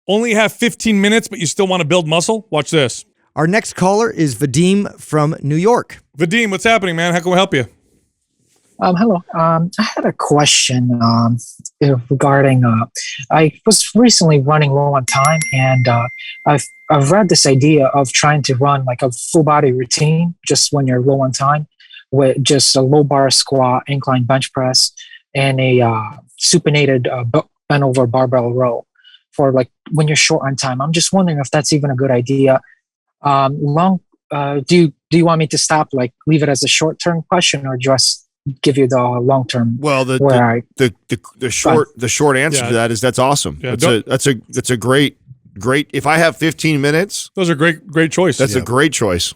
only have 15 minutes, but you still want to build muscle? Watch this. Our next caller is Vadim from New York. Vadim, what's happening, man? How can we help you? Hello. I had a question regarding. I was recently running low on time, and I've read this idea of trying to run like a full body routine just when you're low on time, with just a low bar squat, incline bench press, and a supinated bent over barbell row for like when you're short on time. I'm just wondering if that's even a good idea. Do you want me to stop, like leave it as a short term question, or just give you the long term? Well, the short answer to that is that's awesome. Yeah, that's a great. If I have 15 minutes, those are great choice. That's a great choice.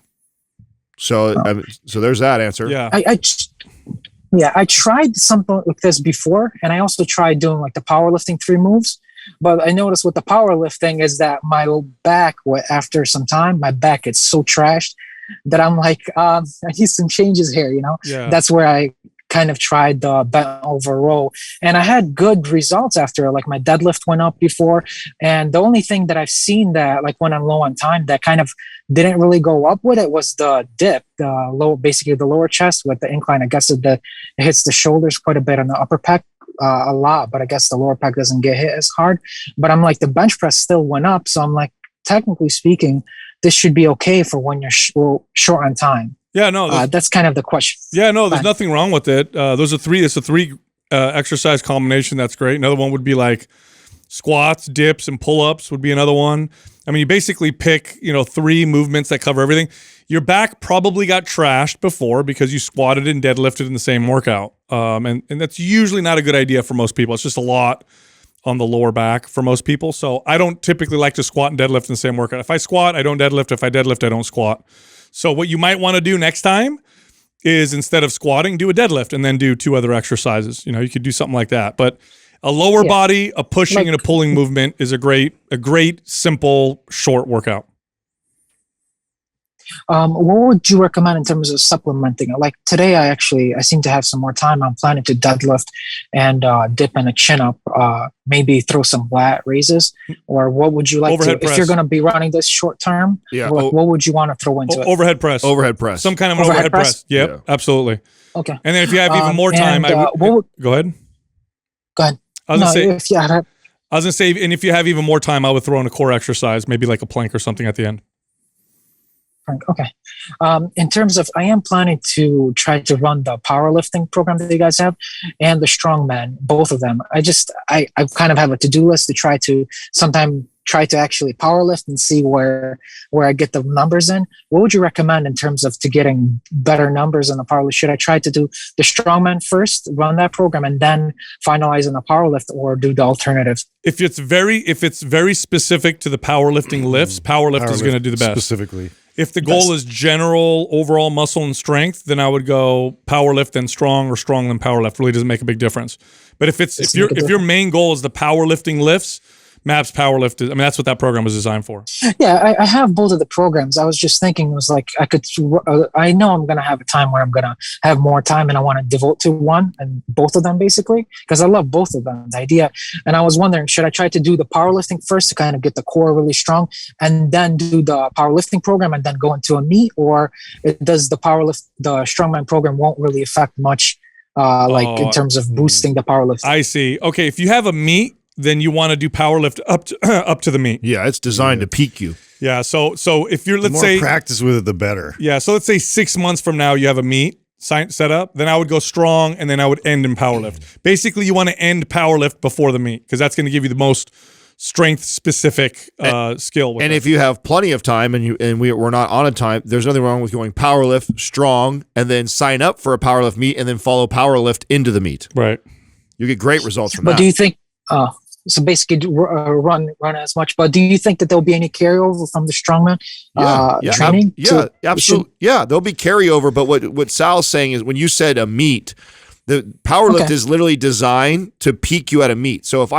So so there's that answer. Yeah. I tried something like this before, and I also tried doing like the powerlifting 3 moves. But I noticed with the powerlifting is that my back, after some time, my back gets so trashed that I'm like, I need some changes here, you know? Yeah. That's where I kind of tried the bent over row, and I had good results after. Like my deadlift went up before, and the only thing that I've seen that like when I'm low on time that kind of didn't really go up with it was the dip, basically the lower chest with the incline. I guess it hits the shoulders quite a bit on the upper pec. A lot, but I guess the lower pec doesn't get hit as hard. But I'm like, the bench press still went up, so I'm like, technically speaking, this should be okay for when you're short on time. Yeah, no, that's kind of the question. Yeah, no, there's nothing wrong with it. Those are 3. It's a 3 exercise combination. That's great. Another one would be like squats, dips, and pull-ups would be another one. I mean, you basically pick 3 movements that cover everything. Your back probably got trashed before because you squatted and deadlifted in the same workout. And that's usually not a good idea for most people. It's just a lot on the lower back for most people. So I don't typically like to squat and deadlift in the same workout. If I squat, I don't deadlift. If I deadlift, I don't squat. So what you might want to do next time is instead of squatting, do a deadlift and then do 2 other exercises. You could do something like that. But a lower body, a pushing and a pulling movement is a great, simple, short workout. What would you recommend in terms of supplementing? Like today, I seem to have some more time. I'm planning to deadlift and dip and a chin up, maybe throw some lat raises. Or what would you like overhead press. If you're going to be running this short term? Yeah. What would you want to throw into it? Overhead press. Some kind of an overhead press. Yep, yeah, absolutely. Okay. And then if you have even more time, go ahead. Go ahead. I was going to say, and if you have even more time, I would throw in a core exercise, maybe like a plank or something at the end. Okay. In terms of, I am planning to try to run the powerlifting program that you guys have and the strongman, both of them. I kind of have a to-do list to try to actually powerlift and see where I get the numbers in. What would you recommend in terms of to getting better numbers in the powerlift? Should I try to do the strongman first, run that program, and then finalize in the powerlift, or do the alternative? If it's very specific to the powerlifting lifts, powerlift is going to do the best. Specifically. If the goal is general overall muscle and strength, then I would go powerlift then strong, or strong then powerlift. Really doesn't make a big difference. But if your main goal is the powerlifting lifts, MAPS Powerlift is, that's what that program was designed for. Yeah, I have both of the programs. I was just thinking, it was like, I know I'm going to have a time where I'm going to have more time and I want to devote to one and both of them basically, because I love both of them, the idea. And I was wondering, should I try to do the powerlifting first to kind of get the core really strong and then do the powerlifting program and then go into a meet, or does the strongman program won't really affect much in terms of boosting the powerlifting? I see. Okay, if you have a meet, then you want to do powerlift up to the meet. Yeah, it's designed to peak you. Yeah, so if you're, let's the more say practice with it, the better. Yeah, so let's say 6 months from now you have a meet set up, then I would go strong and then I would end in powerlift. Basically, you want to end powerlift before the meet because that's going to give you the most strength specific skill. And if you have plenty of time and we're not on a time, there's nothing wrong with going powerlift strong and then sign up for a powerlift meet and then follow powerlift into the meet. Right. You get great results from that. But do you think? So basically, run as much. But do you think that there'll be any carryover from the strongman training? Absolutely. Yeah, there'll be carryover. But what Sal's saying is, when you said a meet, the powerlift is literally designed to peak you at a meet. So if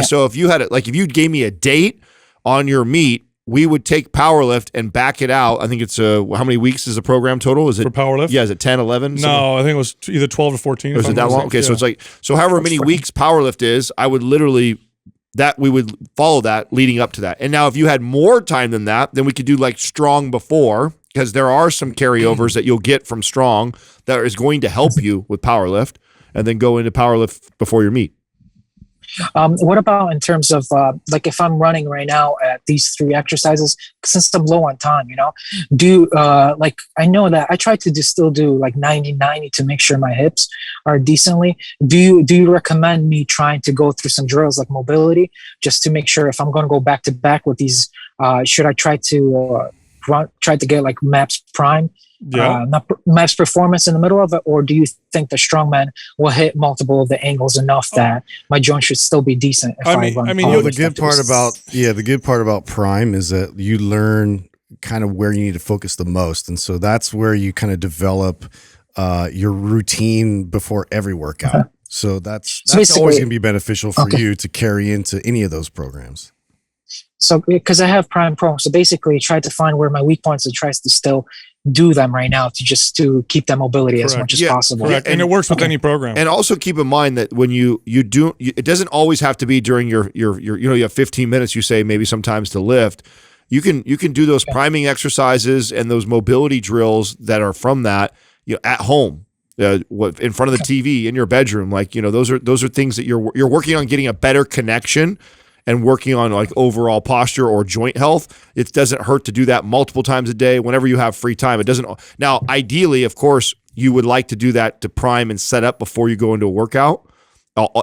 so if you had it, like if you gave me a date on your meet, we would take powerlift and back it out. I think it's how many weeks is the program total? Is it for powerlift? Yeah, is it 10, 11? No, I think it was either 12 to 14. Or is it that long? Okay, so it's like, so however many weeks powerlift is, I would literally that we would follow that leading up to that. And now if you had more time than that, then we could do like strong before, because there are some carryovers that you'll get from strong that is going to help you with powerlift, and then go into powerlift before your meet. What about in terms of like if I'm running right now at these 3 exercises, since I'm low on time, like I know that I try to still do like 90-90 to make sure my hips are decently. Do you recommend me trying to go through some drills like mobility just to make sure if I'm going to go back to back with these? Should I try to get like MAPS Prime? Not MAPS Performance in the middle of it, or do you think the strongman will hit multiple of the angles enough that my joint should still be decent? If the good part about Prime is that you learn kind of where you need to focus the most, and so that's where you kind of develop your routine before every workout. Okay. So that's always going to be beneficial for you to carry into any of those programs. So because I have Prime Pro, so basically try to find where my weak points and tries to still do them right now to keep that mobility as much as possible. Correct. And it works with any program. And also keep in mind that when you do, it doesn't always have to be during your you have 15 minutes, you say maybe sometimes to lift. You can do those priming exercises and those mobility drills that are from that, at home, in front of the TV in your bedroom. Like, those are things that you're working on getting a better connection and working on like overall posture or joint health. It doesn't hurt to do that multiple times a day whenever you have free time. It doesn't. Now, ideally, of course, you would like to do that to prime and set up before you go into a workout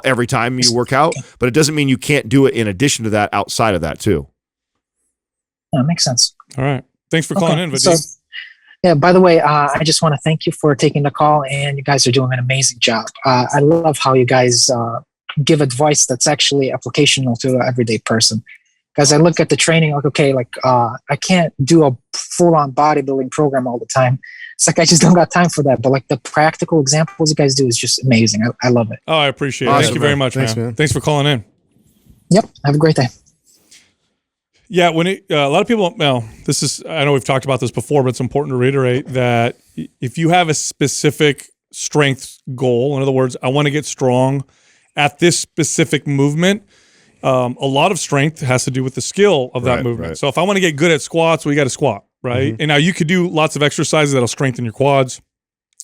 every time you work out, but it doesn't mean you can't do it in addition to that outside of that too. That makes sense. All right. Thanks for calling in, Vadim. So, yeah, by the way, I just want to thank you for taking the call, and you guys are doing an amazing job. I love how you guys give advice that's actually applicational to an everyday person. Because I look at the training like, okay, like I can't do a full-on bodybuilding program all the time. It's like I just don't got time for that. But like the practical examples you guys do is just amazing. I love it. Oh, I appreciate it. Thank you very much, man. Thanks for calling in. Yep. Have a great day. Yeah, when a lot of people, I know we've talked about this before, but it's important to reiterate that if you have a specific strength goal, in other words, I want to get strong at this specific movement, a lot of strength has to do with the skill of that movement. Right. So if I want to get good at squats, we got to squat, right? Mm-hmm. And now you could do lots of exercises that'll strengthen your quads,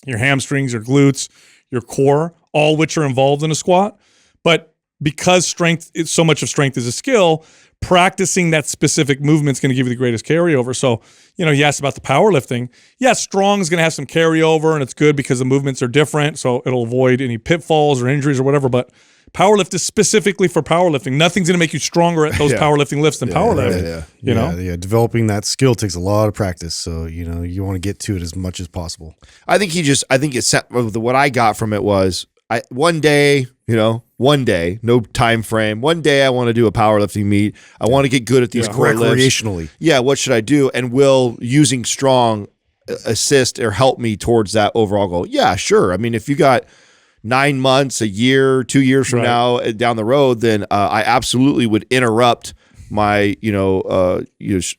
your hamstrings, your glutes, your core, all which are involved in a squat. But because so much of strength is a skill, practicing that specific movement is going to give you the greatest carryover. So, you asked about the powerlifting. Yeah, strong is going to have some carryover, and it's good because the movements are different, so it'll avoid any pitfalls or injuries or whatever. But powerlift is specifically for powerlifting. Nothing's going to make you stronger at those powerlifting lifts than powerlifting. Yeah. Developing that skill takes a lot of practice. So, you want to get to it as much as possible. I think what I got from it was one day, no time frame. One day I want to do a powerlifting meet. I want to get good at these core lifts. Recreationally. Yeah, what should I do? And will using strong assist or help me towards that overall goal? Yeah, sure. I mean, if you got 9 months, a year, 2 years from now down the road, then I absolutely would interrupt my MAPS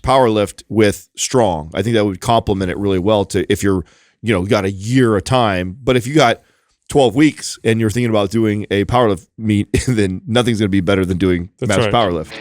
powerlift with strong. I think that would complement it really well to if you're got a year of time. But if you got 12 weeks and you're thinking about doing a powerlift meet, then nothing's going to be better than doing MAPS powerlift.